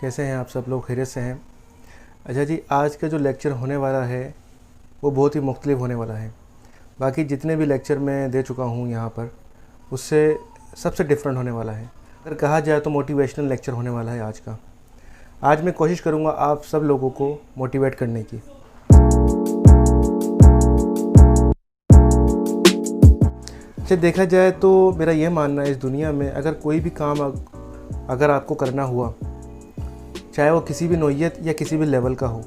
कैसे हैं आप सब लोग? खैरियत से हैं? अच्छा जी, आज का जो लेक्चर होने वाला है वो बहुत ही मुख्तलिफ होने वाला है। बाकी जितने भी लेक्चर मैं दे चुका हूँ यहाँ पर, उससे सबसे डिफरेंट होने वाला है। अगर कहा जाए तो मोटिवेशनल लेक्चर होने वाला है आज का। आज मैं कोशिश करूँगा आप सब लोगों को मोटिवेट करने की। अच्छा, देखा जाए तो मेरा ये मानना है, इस दुनिया में अगर कोई भी काम अगर आपको करना हुआ, चाहे वो किसी भी नौइयत या किसी भी लेवल का हो,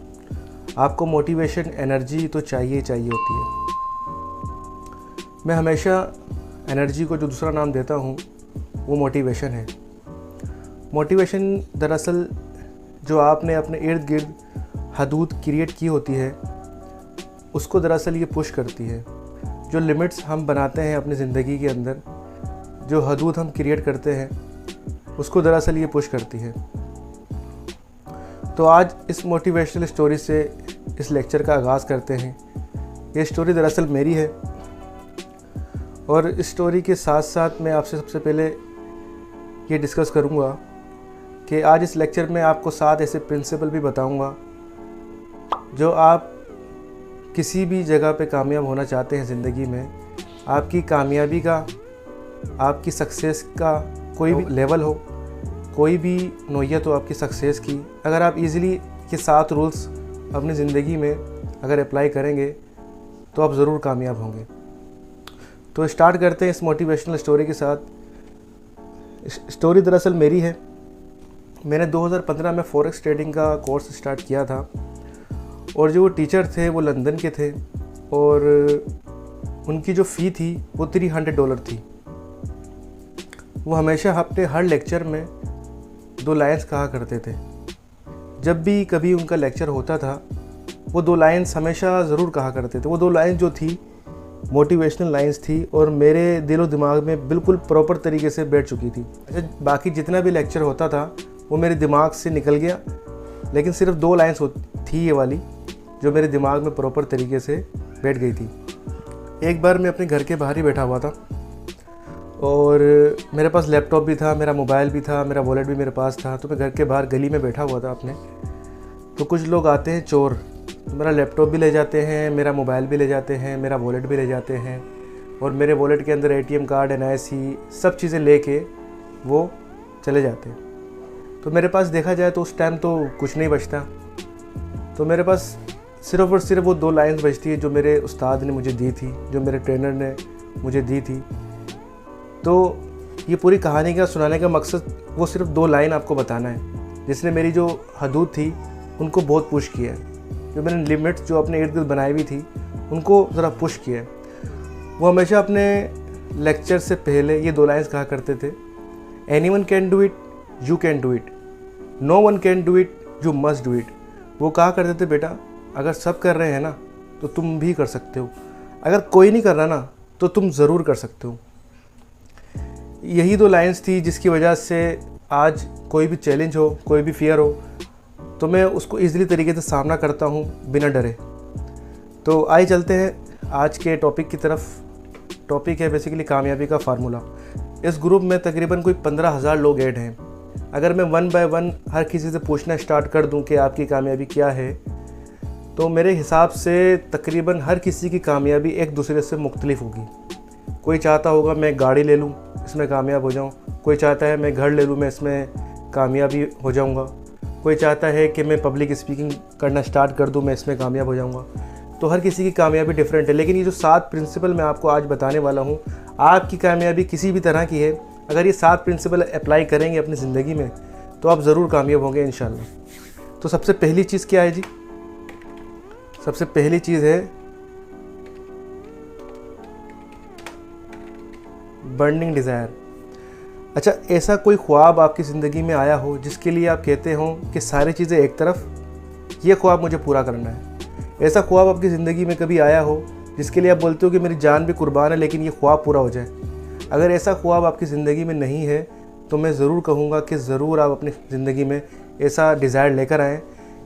आपको मोटिवेशन, एनर्जी तो चाहिए होती है। मैं हमेशा एनर्जी को जो दूसरा नाम देता हूँ वो मोटिवेशन है। मोटिवेशन दरअसल जो आपने अपने इर्द गिर्द हदूद क्रिएट की होती है, उसको दरअसल ये पुश करती है। जो लिमिट्स हम बनाते हैं अपनी ज़िंदगी के अंदर, जो हदूद हम क्रिएट करते हैं, उसको दरअसल ये पुश करती है। तो आज इस मोटिवेशनल स्टोरी से इस लेक्चर का आगाज़ करते हैं। ये स्टोरी दरअसल मेरी है, और इस स्टोरी के साथ साथ मैं आपसे सबसे पहले ये डिस्कस करूँगा कि आज इस लेक्चर में आपको 7 ऐसे प्रिंसिपल भी बताऊँगा जो आप किसी भी जगह पे कामयाब होना चाहते हैं ज़िंदगी में, आपकी कामयाबी का, आपकी सक्सेस का कोई भी लेवल हो, कोई भी नौइयत हो आपकी सक्सेस की, अगर आप इजीली ये 7 रूल्स अपनी ज़िंदगी में अगर अप्लाई करेंगे तो आप ज़रूर कामयाब होंगे। तो स्टार्ट करते हैं इस मोटिवेशनल स्टोरी के साथ। स्टोरी दरअसल मेरी है। मैंने 2015 में फॉरेक्स ट्रेडिंग का कोर्स स्टार्ट किया था, और जो वो टीचर थे वो लंदन के थे, और उनकी जो फ़ी थी वो $300 थी। वो हमेशा अपने हर लेक्चर में 2 लाइन्स कहा करते थे। जब भी कभी उनका लेक्चर होता था, वो 2 लाइन्स हमेशा ज़रूर कहा करते थे। वो 2 लाइन्स जो थी मोटिवेशनल लाइन्स थी, और मेरे दिलो दिमाग में बिल्कुल प्रॉपर तरीके से बैठ चुकी थी। अच्छा, बाकी जितना भी लेक्चर होता था वो मेरे दिमाग से निकल गया, लेकिन सिर्फ 2 लाइन्स थी ये वाली जो मेरे दिमाग में प्रॉपर तरीके से बैठ गई थी। एक बार मैं अपने घर के बाहर ही बैठा हुआ था, और मेरे पास लैपटॉप भी था, मेरा मोबाइल भी था, मेरा वॉलेट भी मेरे पास था। तो मैं घर के बाहर गली में बैठा हुआ था अपने। तो कुछ लोग आते हैं चोर, तो मेरा लैपटॉप भी ले जाते हैं, मेरा मोबाइल भी ले जाते हैं, मेरा वॉलेट भी ले जाते हैं, और मेरे वॉलेट के अंदर ATM कार्ड, NIC सब चीज़ें लेके वो चले जाते हैं। तो मेरे पास देखा जाए तो उस टाइम तो कुछ नहीं बचता। तो मेरे पास सिर्फ़ और सिर्फ वो 2 लाइन्स बचती है जो मेरे उस्ताद ने मुझे दी थी, जो मेरे ट्रेनर ने मुझे दी थी। तो ये पूरी कहानी का सुनाने का मकसद वो सिर्फ 2 लाइन आपको बताना है, जिसने मेरी जो हदूद थी उनको बहुत पुश किया है। जो मैंने लिमिट्स जो अपने इर्द गिर्द बनाई हुई थी उनको ज़रा पुश किया है। वो हमेशा अपने लेक्चर से पहले ये 2 लाइन्स कहा करते थे, anyone can do it, you can do it, no one can do it, you must do it. वो कहा करते थे, बेटा अगर सब कर रहे हैं ना तो तुम भी कर सकते हो, अगर कोई नहीं कर रहा ना तो तुम ज़रूर कर सकते हो। यही 2 लाइन्स थी जिसकी वजह से आज कोई भी चैलेंज हो, कोई भी फियर हो, तो मैं उसको ईज़िली तरीके से सामना करता हूँ बिना डरे। तो आइए चलते हैं आज के टॉपिक की तरफ। टॉपिक है बेसिकली कामयाबी का फार्मूला। इस ग्रुप में तकरीबन कोई 15,000 लोग ऐड हैं। अगर मैं 1 बाय 1 हर किसी से पूछना स्टार्ट कर दूं कि आपकी कामयाबी क्या है, तो मेरे हिसाब से तकरीबन हर किसी की कामयाबी एक दूसरे से मुख्तलिफ होगी। कोई चाहता होगा मैं गाड़ी ले लूँ, इसमें कामयाब हो जाऊँ। कोई चाहता है मैं घर ले लूँ, मैं इसमें कामयाबी हो जाऊँगा। कोई चाहता है कि मैं पब्लिक स्पीकिंग करना स्टार्ट कर दूं, मैं इसमें कामयाब हो जाऊंगा। तो हर किसी की कामयाबी डिफरेंट है, लेकिन ये जो 7 प्रिंसिपल मैं आपको आज बताने वाला हूँ, आपकी कामयाबी किसी भी तरह की है, अगर ये 7 प्रिंसिपल अप्लाई करेंगे अपनी ज़िंदगी में तो आप ज़रूर कामयाब होंगे इंशाल्लाह। तो सबसे पहली चीज़ क्या है जी? सबसे पहली चीज़ है बर्निंग डिज़ायर। अच्छा, ऐसा कोई ख्वाब आपकी ज़िंदगी में आया हो जिसके लिए आप कहते हो कि सारी चीज़ें एक तरफ, ये ख्वाब मुझे पूरा करना है। ऐसा ख्वाब आपकी ज़िंदगी में कभी आया हो जिसके लिए आप बोलते हो कि मेरी जान भी कुर्बान है लेकिन ये ख्वाब पूरा हो जाए। अगर ऐसा ख्वाब आपकी ज़िंदगी में नहीं है तो मैं ज़रूर कहूँगा कि ज़रूर आप अपनी ज़िंदगी में ऐसा डिज़ायर लेकर आएँ।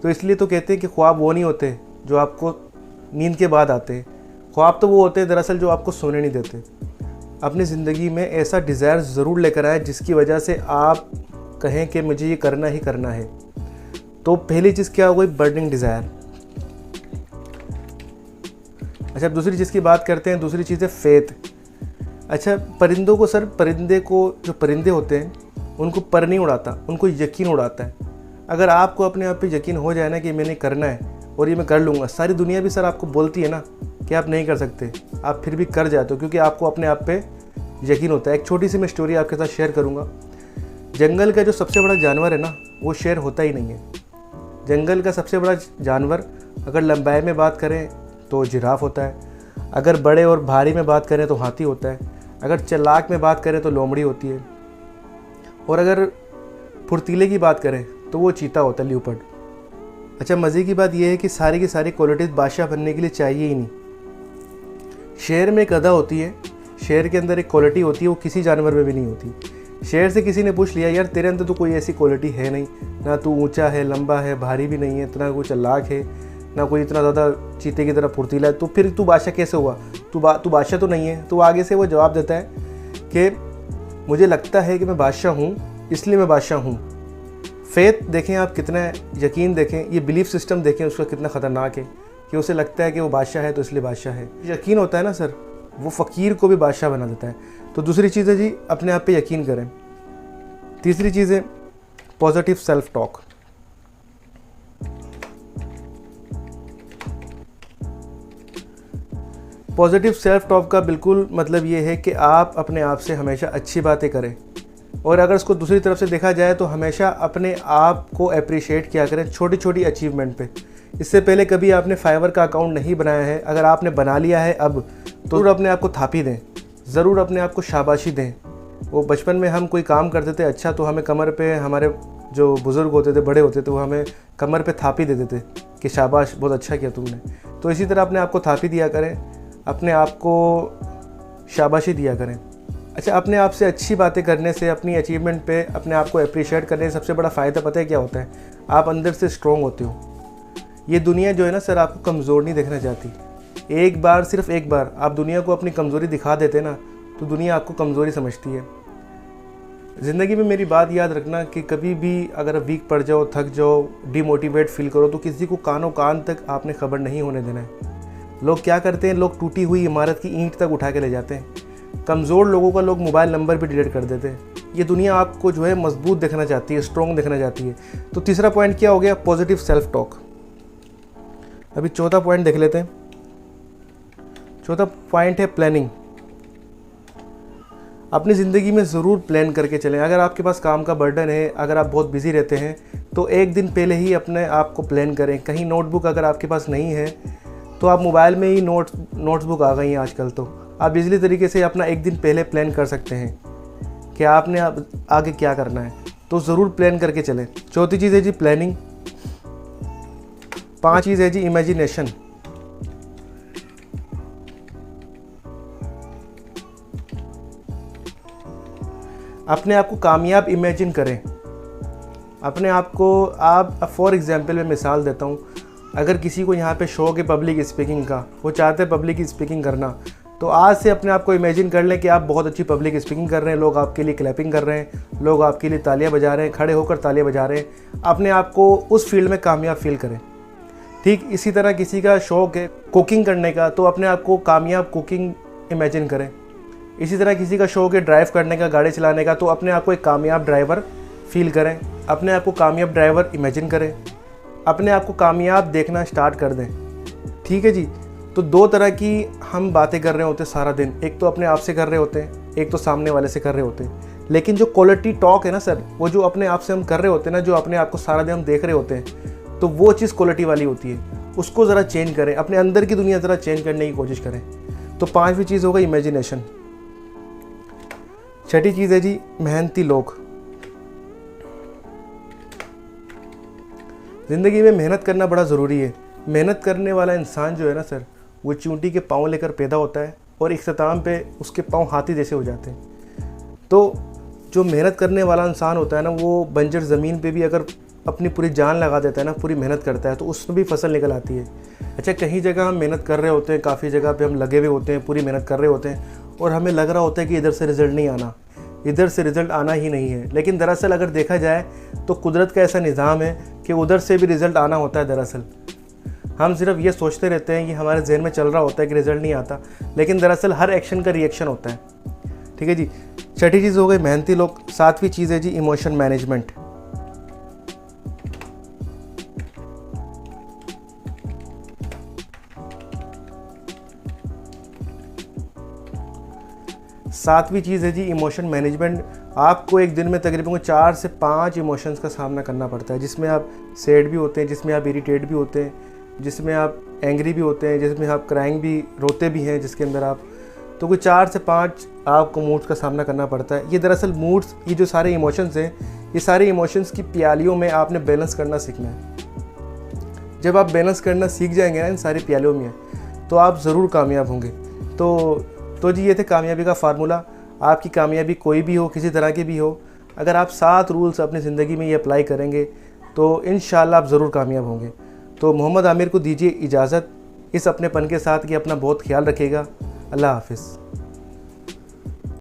तो इसलिए तो कहते हैं कि ख्वाब वो नहीं होते जो आपको नींद के बाद आते हैं, ख्वाब तो वो होते हैं दरअसल जो आपको सोने नहीं देते। अपनी ज़िंदगी में ऐसा डिज़ायर ज़रूर लेकर आए जिसकी वजह से आप कहें कि मुझे ये करना ही करना है। तो पहली चीज़ क्या हो गई, बर्निंग डिज़ायर। अच्छा, दूसरी चीज़ की बात करते हैं, दूसरी चीज़ है फेथ। अच्छा, परिंदों को सर, जो परिंदे होते हैं उनको पर नहीं उड़ाता, उनको यकीन उड़ाता है। अगर आपको अपने आप पे यकीन हो जाए ना कि मैंने करना है और ये मैं कर लूँगा, सारी दुनिया भी सर आपको बोलती है ना कि आप नहीं कर सकते, आप फिर भी कर जाते हो क्योंकि आपको अपने आप पे यकीन होता है। एक छोटी सी मैं स्टोरी आपके साथ शेयर करूँगा। जंगल का जो सबसे बड़ा जानवर है ना, वो शेर होता ही नहीं है। जंगल का सबसे बड़ा जानवर अगर लंबाई में बात करें तो जिराफ होता है, अगर बड़े और भारी में बात करें तो हाथी होता है, अगर चालाक में बात करें तो लोमड़ी होती है, और अगर फुर्तीले की बात करें तो वो चीता होता है, ल्यूपर्ड। अच्छा, मज़े की बात यह है कि सारी की सारी क्वालिटीज़ बादशाह बनने के लिए चाहिए ही नहीं। शेर में एक अदा होती है, शेर के अंदर एक क्वालिटी होती है, वो किसी जानवर में भी नहीं होती। शेर से किसी ने पूछ लिया, यार तेरे अंदर तो कोई ऐसी क्वालिटी है नहीं, ना तू ऊंचा है, लंबा है, भारी भी नहीं है, इतना कोई चालाक है, ना कोई इतना ज़्यादा चीते की तरह फुर्तीला है, तो फिर तू बादशाह कैसे हुआ? तू बादशाह तो नहीं है। तो आगे से वो जवाब देता है कि मुझे लगता है कि मैं बादशाह हूँ, इसलिए मैं बादशाह हूँ। फेथ देखें आप कितना है, यकीन देखें, ये बिलीफ सिस्टम देखें उसका कितना ख़तरनाक है कि उसे लगता है कि वो बादशाह है तो इसलिए बादशाह है। यकीन होता है ना सर, वो फ़कीर को भी बादशाह बना देता है। तो दूसरी चीज़ है जी, अपने आप पे यकीन करें। तीसरी चीज़ है positive self talk. Positive self talk का बिल्कुल मतलब ये है कि आप अपने आप से हमेशा अच्छी बातें करें, और अगर इसको दूसरी तरफ से देखा जाए तो हमेशा अपने आप को अप्रिशिएट किया करें छोटी छोटी अचीवमेंट पे। इससे पहले कभी आपने फाइवर का अकाउंट नहीं बनाया है, अगर आपने बना लिया है अब, तो ज़रूर अपने आप को थापी दें, ज़रूर अपने आप को शाबाशी दें। वो बचपन में हम कोई काम करते थे अच्छा, तो हमें कमर पे, हमारे जो बुज़ुर्ग होते थे, बड़े होते थे, वो हमें कमर पे थापी देते थे कि शाबाश, बहुत अच्छा किया तुमने। तो इसी तरह अपने आप को थापी दिया करें, अपने आप को शाबाशी दिया करें। अच्छा, अपने आप से अच्छी बातें करने से, अपनी अचीवमेंट पे अपने आप को अप्रिशिएट करने से सबसे बड़ा फ़ायदा पता है क्या होता है? आप अंदर से स्ट्रॉन्ग होते हो। ये दुनिया जो है ना सर, आपको कमज़ोर नहीं देखना चाहती। एक बार, सिर्फ एक बार आप दुनिया को अपनी कमज़ोरी दिखा देते ना, तो दुनिया आपको कमज़ोरी समझती है। ज़िंदगी में मेरी बात याद रखना कि कभी भी अगर वीक पड़ जाओ, थक जाओ, डिमोटिवेट फील करो, तो किसी को कानों कान तक आपने खबर नहीं होने देना है। लोग क्या करते हैं, लोग टूटी हुई इमारत की ईंट तक उठा के ले जाते हैं। कमज़ोर लोगों का लोग मोबाइल नंबर भी डिलीट कर देते हैं। ये दुनिया आपको जो है मजबूत देखना चाहती है, स्ट्रॉन्ग देखना चाहती है। तो तीसरा पॉइंट क्या हो गया? Positive self talk. अभी चौथा पॉइंट देख लेते हैं। चौथा पॉइंट है प्लानिंग। अपनी ज़िंदगी में ज़रूर प्लान करके चलें। अगर आपके पास काम का बर्डन है, अगर आप बहुत बिजी रहते हैं, तो एक दिन पहले ही अपने आप को प्लान करें। कहीं नोटबुक अगर आपके पास नहीं है तो आप मोबाइल में ही नोट्सबुक आ गई हैं आजकल, तो आप इजली तरीके से अपना एक दिन पहले प्लान कर सकते हैं कि आपने आगे क्या करना है। तो ज़रूर प्लान करके चलें। चौथी चीज़ है जी प्लानिंग। 5 चीज़ है जी इमेजिनेशन। अपने आप को कामयाब इमेजिन करें। अपने आप को आप फॉर एग्जांपल मैं मिसाल देता हूँ, अगर किसी को यहाँ पे शौक है पब्लिक स्पीकिंग का, वो चाहते हैं पब्लिक स्पीकिंग करना, तो आज से अपने आप को इमेजिन कर लें कि आप बहुत अच्छी पब्लिक स्पीकिंग कर रहे हैं, लोग आपके लिए क्लैपिंग कर रहे हैं, लोग आपके लिए तालियां बजा रहे हैं, खड़े होकर तालियां बजा रहे हैं। अपने आप को उस फील्ड में कामयाब फील करें। ठीक इसी तरह किसी का शौक है कुकिंग करने का, तो अपने आप को कामयाब कुकिंग इमेजिन करें। इसी तरह किसी का शौक है ड्राइव करने का, गाड़ी चलाने का, तो अपने आप को एक कामयाब ड्राइवर फील करें। अपने आप को कामयाब ड्राइवर इमेजिन करें। अपने आप को कामयाब देखना स्टार्ट कर दें। ठीक है जी। तो 2 तरह की हम बातें कर रहे होते हैं सारा दिन। एक तो अपने आप से कर रहे होते हैं, एक तो सामने वाले से कर रहे होते हैं। लेकिन जो क्वालिटी टॉक है ना सर, वो जो अपने आप से हम कर रहे होते हैं ना, जो अपने आप को सारा दिन हम देख रहे होते हैं, तो वो चीज़ क्वालिटी वाली होती है। उसको ज़रा चेंज करें, अपने अंदर की दुनिया ज़रा चेंज करने की कोशिश करें। तो 5वीं चीज़ होगा इमेजिनेशन। 6ठी चीज़ है जी मेहनती लोग। ज़िंदगी में मेहनत करना बड़ा ज़रूरी है। मेहनत करने वाला इंसान जो है ना सर, वो चूंटी के पाँव लेकर पैदा होता है और इख्तिताम पे उसके पाँव हाथी जैसे हो जाते हैं। तो जो मेहनत करने वाला इंसान होता है ना, वो बंजर ज़मीन पे भी अगर अपनी पूरी जान लगा देता है ना, पूरी मेहनत करता है, तो उसमें भी फसल निकल आती है। अच्छा, कहीं जगह हम मेहनत कर रहे होते हैं, काफ़ी जगह पे हम लगे हुए होते हैं, पूरी मेहनत कर रहे होते हैं, और हमें लग रहा होता है कि इधर से रिज़ल्ट नहीं आना, इधर से रिज़ल्ट आना ही नहीं है। लेकिन दरअसल अगर देखा जाए तो कुदरत का ऐसा निज़ाम है कि उधर से भी रिज़ल्ट आना होता है। दरअसल हम सिर्फ ये सोचते रहते हैं कि हमारे जहन में चल रहा होता है कि रिज़ल्ट नहीं आता, लेकिन दरअसल हर एक्शन का रिएक्शन होता है। ठीक है जी। छठी चीज़ हो गई मेहनती लोग। सातवीं चीज़ है जी इमोशन मैनेजमेंट। सातवीं चीज़ है जी इमोशन मैनेजमेंट। आपको एक दिन में तकरीबन 4 से 5 इमोशंस का सामना करना पड़ता है, जिसमें आप सैड भी होते हैं, जिसमें आप इरिटेट भी होते हैं, जिसमें आप एंग्री भी होते हैं, जिसमें आप क्राइंग भी, रोते भी हैं जिसके अंदर आप। तो कोई 4 से 5 आपको मूड्स का सामना करना पड़ता है। ये दरअसल मूड्स, ये जो सारे इमोशंस हैं, ये सारे इमोशंस की प्यालियों में आपने बैलेंस करना सीखना है। जब आप बैलेंस करना सीख जाएंगे ना इन सारी प्यालियों में, तो आप ज़रूर कामयाब होंगे। तो जी ये थे कामयाबी का फार्मूला। आपकी कामयाबी कोई भी हो, किसी तरह की भी हो, अगर आप 7 रूल्स अपनी ज़िंदगी में ये अप्लाई करेंगे तो इंशाल्लाह आप ज़रूर कामयाब होंगे। तो मोहम्मद आमिर को दीजिए इजाज़त इस अपनेपन के साथ कि अपना बहुत ख्याल रखिएगा। अल्लाह हाफ़िज़।